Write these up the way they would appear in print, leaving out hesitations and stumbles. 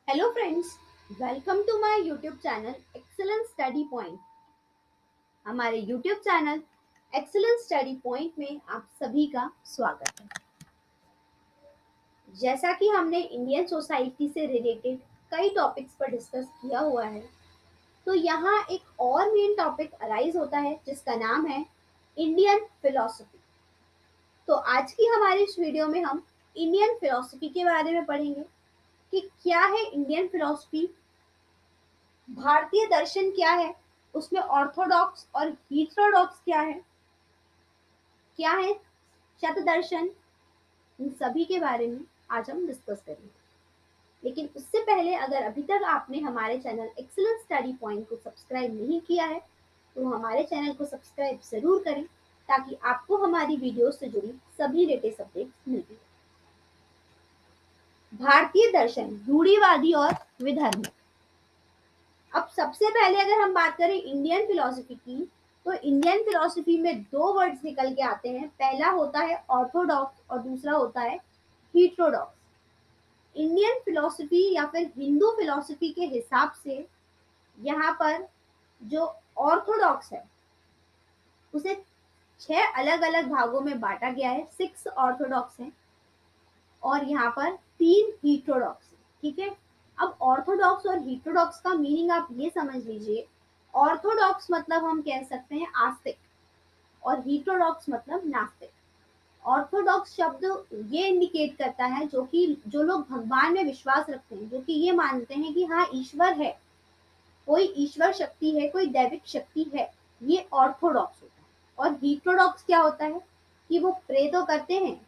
Hello friends, welcome to my YouTube channel excellence study point. हमारे YouTube channel excellence study point में आप सभी का स्वागत है। जैसा कि हमने इंडियन सोसाइटी से रिलेटेड कई टॉपिक्स पर डिस्कस किया हुआ है, तो यहाँ एक और मेन टॉपिक अराइज होता है जिसका नाम है इंडियन फिलोसफी। तो आज की हमारी इस वीडियो में हम इंडियन फिलोसफी के बारे में पढ़ेंगे कि क्या है इंडियन फिलोसफी, भारतीय दर्शन क्या है, उसमें ऑर्थोडॉक्स और हीथरोडॉक्स क्या है शत दर्शन, इन सभी के बारे में आज हम डिस्कस करेंगे। लेकिन उससे पहले अगर अभी तक आपने हमारे चैनल एक्सीलेंस स्टडी पॉइंट को सब्सक्राइब नहीं किया है तो हमारे चैनल को सब्सक्राइब जरूर करें ताकि आपको हमारी वीडियो से जुड़ी सभी लेटेस्ट अपडेट्स मिलती रहे। भारतीय दर्शन, रूढ़िवादी और विधर्मी। अब सबसे पहले अगर हम बात करें इंडियन फिलोसफी की, तो इंडियन फिलोसफी में दो वर्ड्स निकल के आते हैं। पहला होता है ऑर्थोडॉक्स और दूसरा होता है हीट्रोडॉक्स। इंडियन फिलोसफी या फिर हिंदू फिलोसफी के हिसाब से यहाँ पर जो ऑर्थोडॉक्स है उसे 6 अलग-अलग भागों में बांटा गया है। 6 ऑर्थोडॉक्स हैं और यहाँ पर 3 हीट्रोडॉक्स हैं। ठीक है, अब ऑर्थोडॉक्स और हीट्रोडॉक्स का मीनिंग आप ये समझ लीजिए। ऑर्थोडॉक्स मतलब हम कह सकते हैं आस्तिक और हीट्रोडॉक्स मतलब नास्तिक। ऑर्थोडॉक्स शब्द ये इंडिकेट करता है जो लोग भगवान में विश्वास रखते हैं, जो कि ये मानते हैं कि हाँ ईश्वर है, कोई ईश्वर शक्ति है, कोई दैविक शक्ति है, ये ऑर्थोडॉक्स होता है। और हीट्रोडॉक्स क्या होता है कि वो प्रे तो करते हैं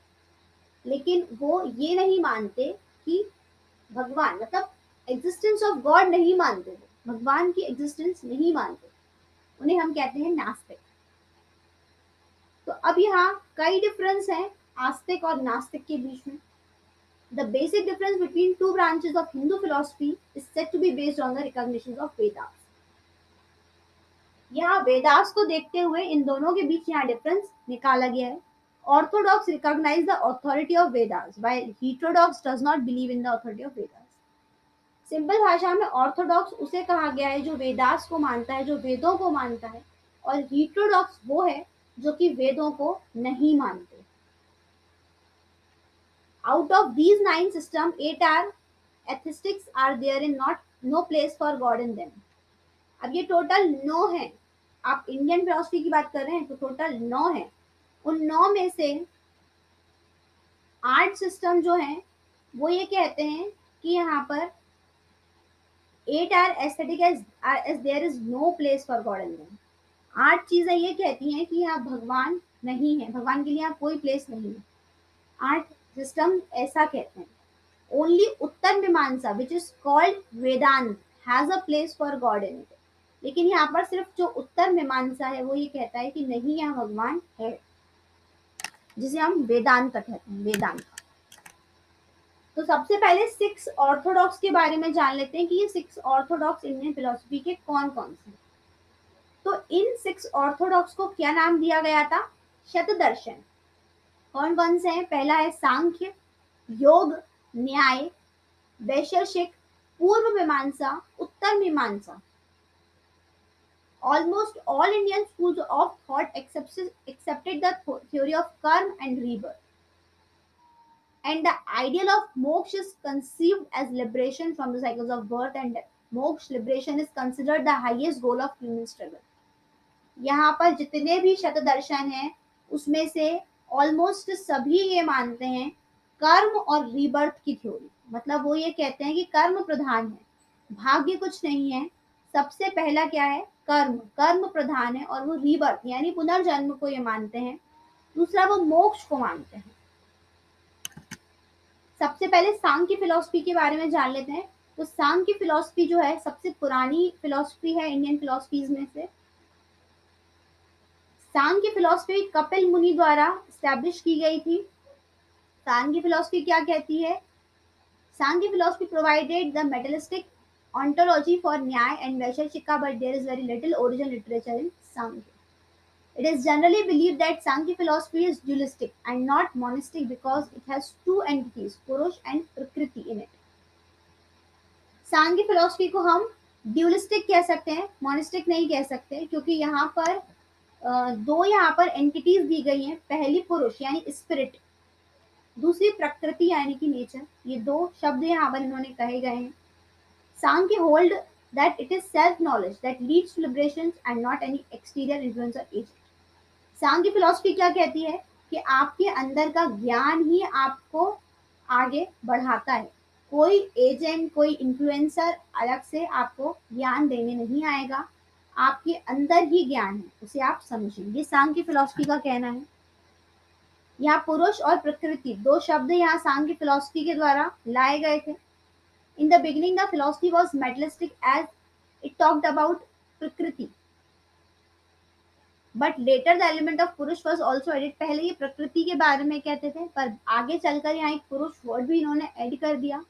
लेकिन वो ये नहीं मानते कि भगवान मतलब एग्जिस्टेंस ऑफ गॉड नहीं मानते, वो भगवान की एग्जिस्टेंस नहीं मानते, उन्हें हम कहते हैं नास्तिक। तो अब यहाँ कई डिफरेंस हैं आस्तिक और नास्तिक के बीच में। The basic difference between two branches of Hindu philosophy is said to be based on the recognition of Vedas. यहाँ वेदास को देखते हुए इन दोनों के बीच यहाँ डिफरेंस निकाला गया है। Orthodox recognise the authority of Vedas while heterodox does not believe in the authority of Vedas. Simple भाषा में ऑर्थोडॉक्स उसे कहा गया है जो वेदास को मानता है, जो वेदों को मानता है, और हीटेरोडॉक्स वो है जो कि वेदों को नहीं मानते। Out of these 9 systems, 8 are atheistics, are there in not no place for God in them. अब ये टोटल 9 है। आप इंडियन फिलोसफी की बात कर रहे हैं तो टोटल 9 है। उन 9 में से 8 सिस्टम जो हैं वो ये कहते हैं कि यहाँ पर 8 are aesthetic as there is no place for God in them. 8 चीजें ये कहती हैं कि यहाँ भगवान नहीं है, भगवान के लिए यहाँ कोई प्लेस नहीं है। 8 सिस्टम ऐसा कहते हैं। Only उत्तर मीमांसा which is called Vedanta has a place for God in it. लेकिन यहाँ पर सिर्फ जो उत्तर मीमांसा है वो ये कहता है कि नहीं यहाँ भगवान है, जिसे हम वेदांत कहते हैं, वेदांत। तो सबसे पहले 6 ऑर्थोडॉक्स के बारे में जान लेते हैं कि ये 6 ऑर्थोडॉक्स इंडियन फिलोसफी के कौन कौन से हैं। तो इन 6 ऑर्थोडॉक्स को क्या नाम दिया गया था? शतदर्शन। कौन कौन से हैं? पहला है सांख्य, योग, न्याय, वैशेषिक, पूर्व मीमांसा, उत्तर मीमांसा। Almost all Indian schools of thought accepted the theory of karma and rebirth. And the ideal of moksha is conceived as liberation from the cycles of birth and death. Moksha, liberation, is considered the highest goal of human struggle. यहाँ पर जितने भी शतदर्शन हैं उसमें से almost सभी ये मानते हैं कर्म और रीबर्थ की थ्योरी। मतलब वो ये कहते हैं कि कर्म प्रधान है, भाग्य कुछ नहीं है। सबसे पहला क्या है? कर्म, कर्म प्रधान है और वो रीबर्थ यानी पुनर्जन्म को ये मानते हैं। दूसरा वो मोक्ष को मानते हैं। सबसे पहले सांख्य फिलोसफी के बारे में जान लेते हैं। तो सांख्य फिलोसफी जो है सबसे पुरानी फिलोसफी है इंडियन फिलोसफीज में से। सांख्य फिलोसफी कपिल मुनि द्वारा स्टैब्लिश की गई थी। सांख्य फिलोसफी क्या कहती है? Sankhya philosophy provided the materialistic ontology for Nyaya and Vaisheshika, but there is very little original literature in Sankhya. It is generally believed that Sankhya philosophy is dualistic and not monistic because it has two entities, Purush and Prakriti, in it. Sankhya philosophy को हम dualistic कह सकते हैं, monistic नहीं कह सकते, क्योंकि यहाँ पर दो यहाँ पर एंटिटीज दी गई हैं, पहली पुरुष यानी स्पिरिट, दूसरी प्रकृति यानी कि नेचर। ये दो शब्द यहाँ पर इन्होंने कहे गए हैं। सांख्य hold that it is self knowledge that leads to liberation and not any exterior influence or agent. Sankhya philosophy क्या कहती है कि आपके अंदर का ज्ञान ही आपको आगे बढ़ाता है, कोई एजेंट, कोई इन्फ्लुएंसर अलग से आपको ज्ञान देने नहीं आएगा, आपके अंदर ही ज्ञान है, उसे आप समझें। ये सांख्य फिलॉसफी का कहना है। यहाँ पुरुष और प्रकृति दो शब्द यहाँ सांख्य फिलॉसफी के द्वारा लाए गए थे। In the beginning, the philosophy was materialistic as it talked about Prakriti. But later the element of Purush was also added. पहले ये प्रकृति के बारे में कहते थे, पर आगे चलकर यहाँ एक पुरुष वर्ड भी इन्होंने ऐड कर दिया।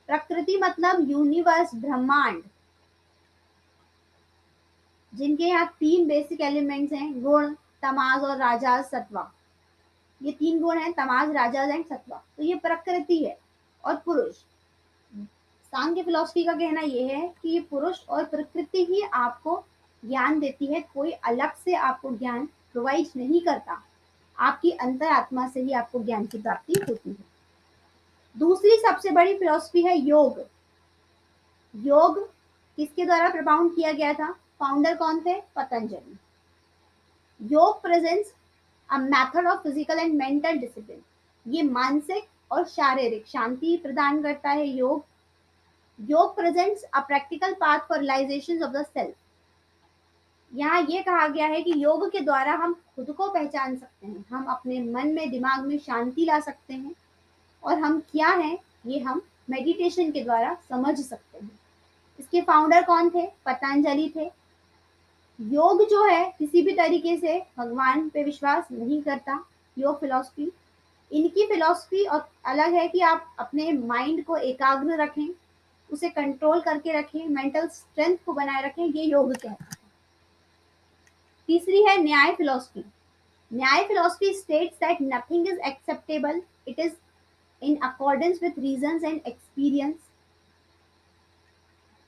प्रकृति मतलब यूनिवर्स, ब्रह्मांड, जिनके यहाँ तीन बेसिक एलिमेंट्स हैं, गुण, तमाज और राजास, सत्वा। ये तीन गुण हैं, तमाज, राजास एंड सत्वा। तो ये प्रकृति है। और पुरुष, सांख्य फिलॉसफी का कहना यह है कि ये पुरुष और प्रकृति ही आपको ज्ञान देती है, कोई अलग से आपको ज्ञान प्रोवाइड नहीं करता, आपकी अंतरात्मा से ही आपको ज्ञान की प्राप्ति होती है। दूसरी सबसे बड़ी फिलॉसफी है योग। योग किसके द्वारा प्रपाउंड किया गया था? फाउंडर कौन थे? Patanjali. Yoga presents a method of physical and mental discipline. ये मानसिक और शारीरिक शांति प्रदान करता है। Yoga presents a practical path for realisation of the self. यहाँ ये कहा गया है कि योग के द्वारा हम खुद को पहचान सकते हैं, हम अपने मन में, दिमाग में शांति ला सकते हैं, और हम क्या हैं ये हम मेडिटेशन के द्वारा समझ सकते हैं। इसके फाउंडर कौन थे? पतंजलि थे। योग जो है किसी भी तरीके से भगवान पे विश्वास नहीं करता। योग फिलॉसफी, इनकी फिलॉसफी और अलग है कि आप अपने माइंड को एकाग्र रखें, उसे कंट्रोल करके रखें, मेंटल स्ट्रेंथ को बनाए रखें, ये योग कहता है। तीसरी है न्याय फिलॉसफी। न्याय philosophy states that nothing is acceptable, it is in accordance with reasons and experience.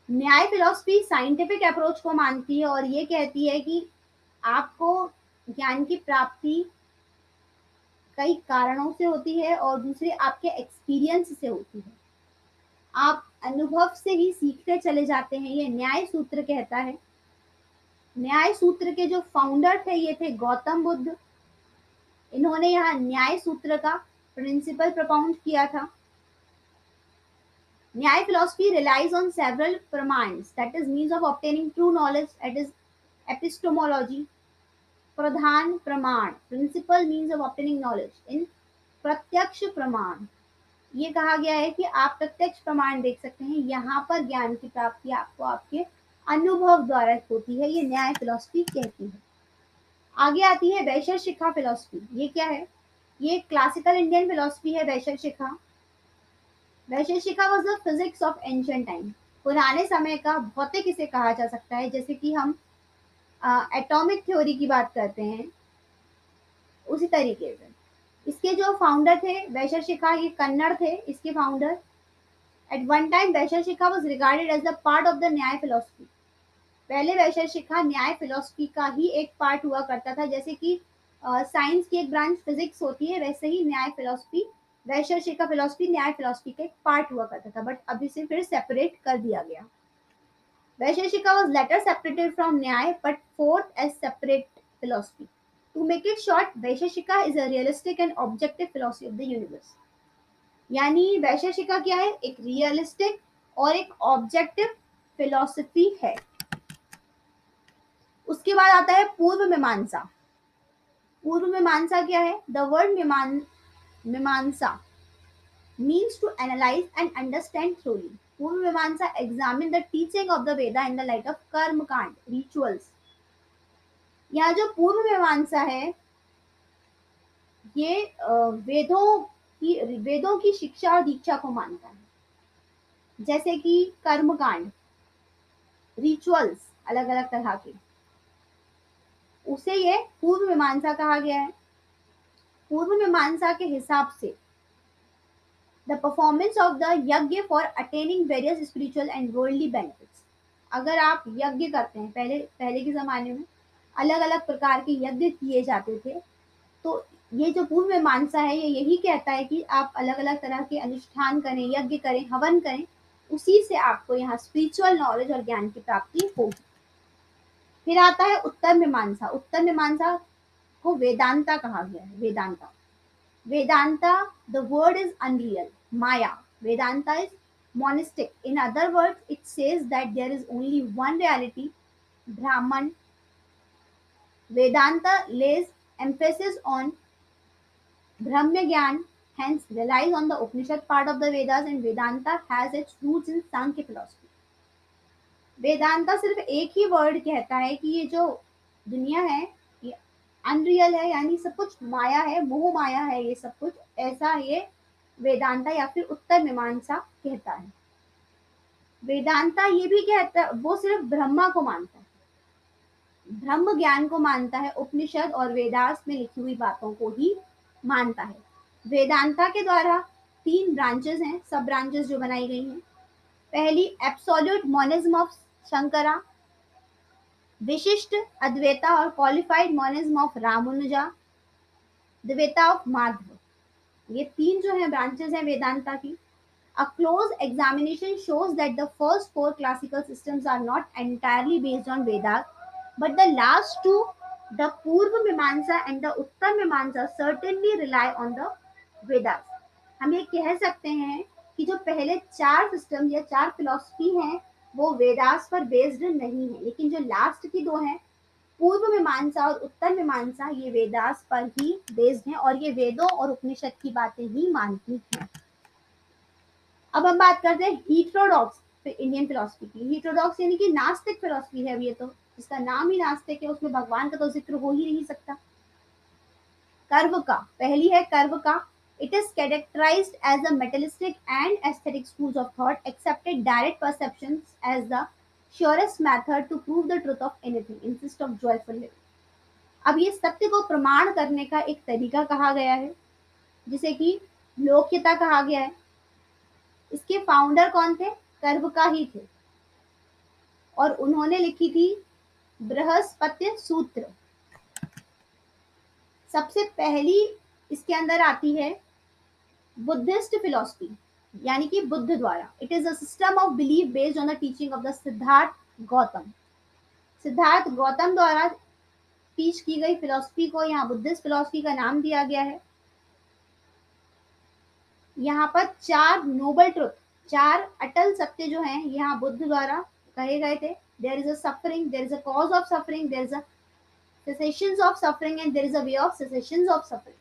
न्याय फिलॉसफी साइंटिफिक अप्रोच को मानती है और ये कहती है कि आपको ज्ञान की प्राप्ति कई कारणों से होती है और दूसरे आपके एक्सपीरियंस से होती है, आप अनुभव से ही सीखते चले जाते हैं, ये न्याय सूत्र कहता है। न्याय सूत्र के जो फाउंडर थे ये थे गौतम बुद्ध। इन्होंने यहाँ न्याय सूत्र का प्रिंसिपल प्रपाउंड किया था। न्याय philosophy relies on several pramans, that is means of obtaining true knowledge, that is epistemology. प्रधान प्रमाण, principal means of obtaining knowledge in प्रत्यक्ष प्रमाण। ये कहा गया है कि आप प्रत्यक्ष प्रमाण देख सकते हैं, यहाँ पर ज्ञान की प्राप्ति आपको आपके अनुभव द्वारा होती है, ये न्याय फिलॉसफी कहती है। आगे आती है वैशेषिका फिलॉसफी। ये क्या है? ये क्लासिकल इंडियन फिलॉसफी है Vaisheshika. Vaisheshika was the physics of ancient time. पुराने समय का भौतिक इसे कहा जा सकता है, जैसे कि हम एटॉमिक थ्योरी की बात करते हैं उसी तरीके से। इसके जो फाउंडर थे वैशेषिका, ये कन्नड़ थे इसके founder. At one time Vaisheshika was regarded as the part of the Nyaya philosophy. पहले वैशेषिका न्याय फिलॉसफी का ही एक पार्ट हुआ करता था, जैसे कि साइंस की एक ब्रांच फिजिक्स होती है, वैसे ही न्याय फिलॉसफी, वैशेषिका फिलॉसफी न्याय फिलॉसफी का एक पार्ट हुआ करता था, बट अभी से फिर सेपरेट कर दिया गया। Vaisheshika was later separated from न्याय but forth as separate philosophy. To make it short, Vaisheshika is a realistic and objective philosophy of the universe. यानी वैशेषिका क्या है? एक रियलिस्टिक और एक ऑब्जेक्टिव फिलॉसफी है। उसके बाद आता है पूर्व मीमांसा। पूर्व मीमांसा क्या है? द वर्ड मीमांसा means to analyze and understand thoroughly. पूर्व मीमांसा examine the teaching of the Veda in the light of कर्म कांड, rituals. यहाँ जो पूर्व मीमांसा है ये वेदों की शिक्षा और दीक्षा को मानता है, जैसे कि कर्म कांड, रिचुअल्स अलग अलग तरह के, उसे ये पूर्व मीमांसा कहा गया है। पूर्व मीमांसा के हिसाब से द परफॉर्मेंस ऑफ द यज्ञ for attaining various spiritual and worldly benefits. अगर आप यज्ञ करते हैं, पहले पहले के ज़माने में अलग अलग प्रकार के यज्ञ किए जाते थे, तो ये जो पूर्व मीमांसा है ये यही कहता है कि आप अलग अलग तरह के अनुष्ठान करें, यज्ञ करें, हवन करें, उसी से आपको यहाँ स्पिरिचुअल नॉलेज और ज्ञान की प्राप्ति होगी। फिर आता है उत्तर मीमांसा। उत्तर मीमांसा को वेदांता कहा गया है। Vedanta, Vedanta, the word is unreal, Maya. Vedanta is monistic. In other words, it says that there is only one reality, Brahman. Vedanta lays emphasis on Brahma Gyan, hence relies on the Upanishad part of the Vedas, and Vedanta has its roots in Sankhya philosophy. Vedanta सिर्फ एक ही word कहता है कि ये जो दुनिया है ये अनरियल है, यानी सब कुछ माया है, मोह माया है ये सब कुछ, ऐसा ये वेदांता या फिर उत्तर मीमांसा कहता है। वेदांता ये भी कहता है, वो सिर्फ ब्रह्मा को मानता है, ब्रह्म ज्ञान को मानता है, उपनिषद और वेदास में लिखी हुई बातों को ही मानता है। वेदांता के द्वारा 3 ब्रांचेस हैं, सब ब्रांचेस जो बनाई गई हैं। पहली एब्सोल्यूट मोनिज्म ऑफ शंकरा, विशिष्ट अद्वैता और qualified monism of Ramanuja, Dvaita of Madhav. ये 3 जो है ब्रांचेस हैं वेदांता की। A close examination shows that the first 4 classical systems are not entirely based on Vedas, but the last two, the Purva Mimamsa and the Uttar Mimamsa, certainly rely on the Vedas. हम ये कह सकते हैं कि जो पहले 4 system या 4 philosophy हैं वो वेदास पर बेस्ड नहीं है, लेकिन जो लास्ट की 2 हैं, पूर्व मीमांसा और उत्तर मीमांसा, ये वेदास पर ही बेस्ड हैं और ये वेदों और उपनिषद की बातें ही मानती हैं। अब हम बात करते हैं हीट्रोडॉक्स इंडियन फिलोसफी की। हीट्रोडॉक्स यानी कि नास्तिक फिलोसफी है, ये तो इसका नाम ही नास्तिक है, उसमें भगवान का तो जिक्र हो ही नहीं सकता। कर्व का, पहली है कर्व का। It is characterised as a materialistic and aesthetic schools of thought accepted direct perceptions as the surest method to prove the truth of anything, insist of joyful living. अब ये सत्य को प्रमाण करने का एक तरीका कहा गया है, जिसे कि लोक्यता कहा गया है। इसके फाउंडर कौन थे? कर्वका ही थे और उन्होंने लिखी थी बृहस्पत्य सूत्र। सबसे पहली इसके अंदर आती है बुद्धिस्ट फिलोसफी, यानी कि बुद्ध द्वारा। It is a system of belief based on the teaching of the Siddharth Gautam. Siddharth Gautam द्वारा टीच की गई फिलोसफी को यहाँ बुद्धिस्ट फिलोसफी का नाम दिया गया है। यहाँ पर 4 नोबल ट्रुथ, 4 अटल सत्य जो हैं यहाँ बुद्ध द्वारा कहे गए थे। There is a suffering, there is a cause of suffering, there is a cessations of suffering and there is a way of cessations of suffering।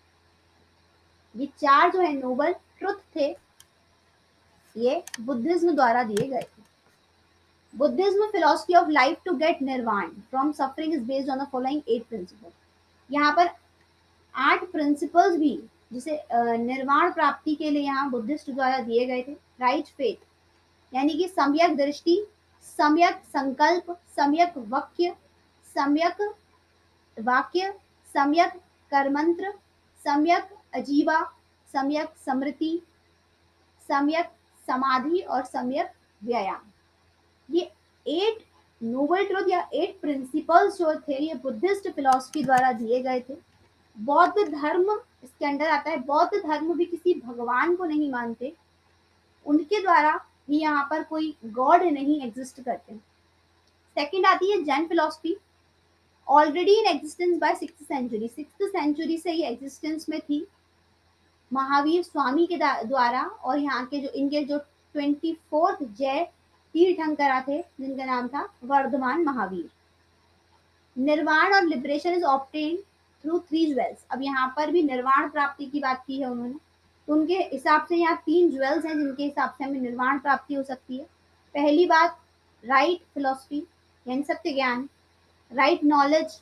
ये 4 जो है नोबल ट्रुथ थे, ये बुद्धिज्म द्वारा दिए गए थे। Buddhism philosophy of life to get nirvana from suffering is based on the following 8 principles। यहाँ पर 8 प्रिंसिपल्स भी जिसे निर्वाण प्राप्ति के लिए यहाँ बुद्धिस्ट द्वारा दिए गए थे। राइट फेथ, यानी कि सम्यक दृष्टि, सम्यक संकल्प, सम्यक वाक्य, सम्यक वाक्य, सम्यक कर्मंत्र, सम्यक अजीवा, सम्यक स्मृति, सम्यक समाधि और सम्यक व्यायाम। ये 8 नोबल ट्रुथ या 8 प्रिंसिपल्स जो थे ये बुद्धिस्ट फिलॉसफी द्वारा दिए गए थे। बौद्ध धर्म इसके अंडर आता है। बौद्ध धर्म भी किसी भगवान को नहीं मानते, उनके द्वारा भी यहाँ पर कोई गॉड नहीं एग्जिस्ट करते। सेकंड आती है Jain philosophy, already in existence by 6th century. 6th century से ये एग्जिस्टेंस में थी महावीर स्वामी के द्वारा, और यहाँ के जो इनके जो 24th जय तीर्थंकरा थे जिनका नाम था वर्धमान महावीर। निर्वाण और liberation is obtained through 3 jewels. अब यहाँ पर भी निर्वाण प्राप्ति की बात की है उन्होंने, तो उनके हिसाब से यहाँ 3 ज्वेल्स हैं जिनके हिसाब से हमें निर्वाण प्राप्ति हो सकती है। पहली बात राइट फिलोसफी यानी सत्य ज्ञान, राइट नॉलेज,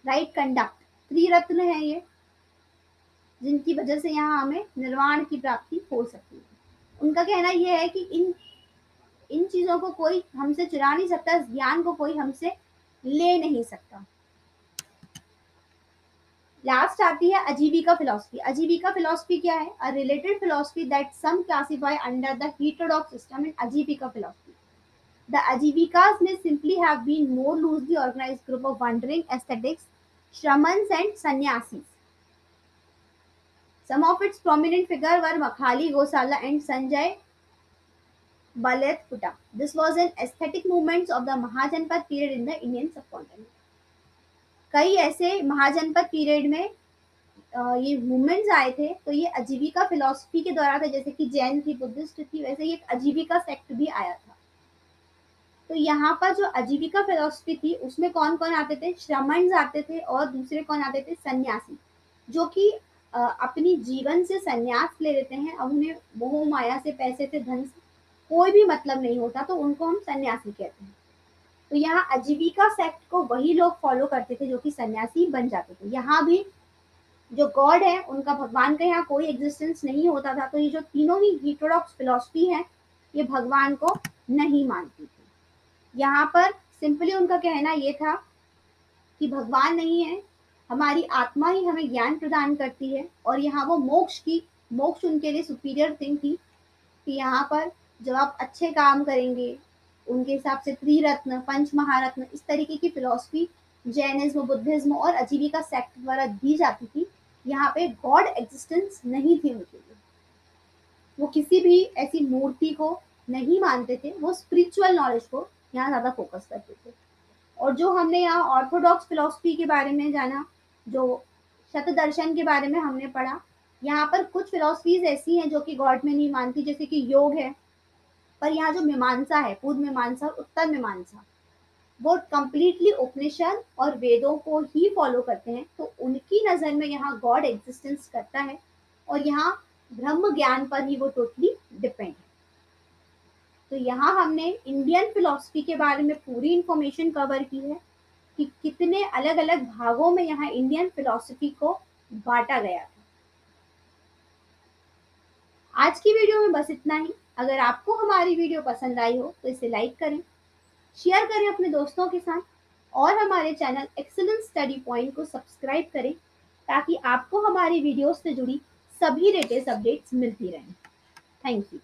राइट कंडक्ट, त्रिरत्न है ये, जिनकी वजह से यहाँ हमें निर्वाण की प्राप्ति हो सकती है। उनका कहना यह है कि इन चीजों को कोई हमसे चुरा नहीं सकता, इस ज्ञान को कोई हमसे ले नहीं सकता। लास्ट आती है आजीविका फिलॉसफी। आजीविका फिलॉसफी क्या है? A related philosophy that some classify under the heterodox system in Ajivika philosophy. The Ajivikas may simply have been more loosely organized group of wandering ascetics, shamans and sannyasis. Some of its prominent figures were Makhali Gosala and Sanjay Baletputta. This was an aesthetic movement of the Mahajanpad period in the Indian subcontinent. कई ऐसे महाजनपद period में ये movements आए थे, तो ये आजीविका philosophy के द्वारा थे, जैसे कि जैन थी, बुद्धिस्ट थी, वैसे ही एक आजीविका सेक्ट भी आया था। तो यहाँ पर जो आजीविका फिलॉसफी थी उसमें कौन कौन आते थे? श्रमण्स आते थे और दूसरे कौन आते थे? सन्यासी, जो कि अपनी जीवन से सन्यास ले लेते हैं। अब उन्हें मोह माया से, पैसे से, धन से कोई भी मतलब नहीं होता, तो उनको हम सन्यासी कहते हैं। तो यहाँ आजीविका सेक्ट को वही लोग फॉलो करते थे जो कि सन्यासी बन जाते थे। यहाँ भी जो गॉड है उनका, भगवान का यहाँ कोई एग्जिस्टेंस नहीं होता था। तो ये जो तीनों ही हिटोडॉक्स फिलॉसफी है ये भगवान को नहीं मानती थी। यहाँ पर सिंपली उनका कहना ये था कि भगवान नहीं है, हमारी आत्मा ही हमें ज्ञान प्रदान करती है। और यहाँ वो मोक्ष उनके लिए सुपीरियर थिंग थी कि यहाँ पर जब आप अच्छे काम करेंगे, उनके हिसाब से त्रिरत्न, पंच महारत्न, इस तरीके की फिलॉसफी जैनिज्म, बुद्धिज्म और आजीविका सेक्ट द्वारा दी जाती थी। यहाँ पे गॉड एग्जिस्टेंस नहीं थी उनके लिए। वो किसी भी ऐसी मूर्ति को नहीं मानते थे, वो स्पिरिचुअल नॉलेज को यहाँ ज्यादा फोकस करते थे। और जो हमने यहाँ ऑर्थोडॉक्स फिलॉसफी के बारे में जाना, जो शत दर्शन के बारे में हमने पढ़ा, यहाँ पर कुछ फिलॉसफीज ऐसी हैं जो कि गॉड में नहीं मानती, जैसे कि योग है। पर यहाँ जो मीमांसा है, पूर्व मीमांसा और उत्तर मीमांसा, वो कंप्लीटली उपनिषद और वेदों को ही फॉलो करते हैं। तो उनकी नजर में यहाँ गॉड एग्जिस्टेंस करता है और यहाँ ब्रह्म ज्ञान पर ही वो टोटली डिपेंड है। तो यहाँ हमने इंडियन फिलॉसफी के बारे में पूरी इंफॉर्मेशन कवर की है कि कितने अलग अलग भागों में यहाँ इंडियन फिलॉसफी को बांटा गया था। आज की वीडियो में बस इतना ही। अगर आपको हमारी वीडियो पसंद आई हो तो इसे लाइक करें, शेयर करें अपने दोस्तों के साथ और हमारे चैनल एक्सीलेंस स्टडी पॉइंट को सब्सक्राइब करें ताकि आपको हमारी वीडियोस से जुड़ी सभी लेटेस्ट अपडेट्स मिलती रहें। Thank you.